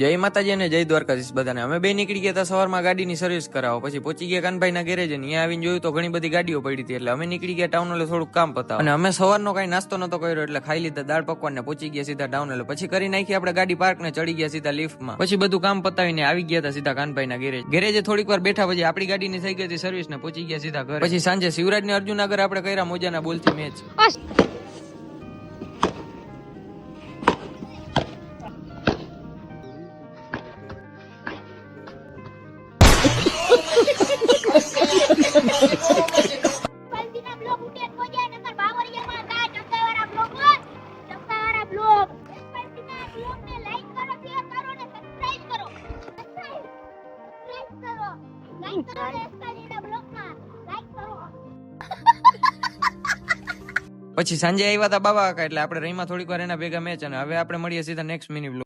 જય માતાજી અને જય દ્વારકાધીશ બધાને. અમે બે નીકળી ગયા હતા સવારમાં ગાડીની સર્વિસ કરાવો, પછી પહોંચી ગયા કાનભાઈના ગેરેજ. અહીંયા આવીને જોયું તો ઘણી બધી ગાડીઓ પડી હતી, એટલે અમે નીકળી ગયા ટાઉન એટલે થોડુંક કામ પતાવ. અને અમે સવારનો કઈ નાસ્તો નતો કર્યો, એટલે ખાઈ લીધા દાળ પકવાન ને પહોંચી ગયા સીધા ટાઉન. એટલે પછી કરી નાખી આપણે ગાડી પાર્ક ને ચડી ગયા સીધા લિફ્ટમાં. પછી બધું કામ પતાવીને આવી ગયા હતા સીધા કાનભાઈના ગેરેજ. ગેરેજે થોડીક વાર બેઠા, પછી આપણી ગાડીની થઈ ગઈ હતી સર્વિસ ને પહોંચી ગયા સીધા ઘરે. પછી સાંજે શિવરાજ ને અર્જુન આગળ આપણે કર્યા મોજાના બોલથી મેચ. પછી સાંજે આવ્યા હતા બાબા કાકા, એટલે આપણે રહીમાં થોડીક વાર એના ભેગા મેચ. અને હવે આપણે મળીએ સીધા નેક્સ્ટ મિની બ્લોગ.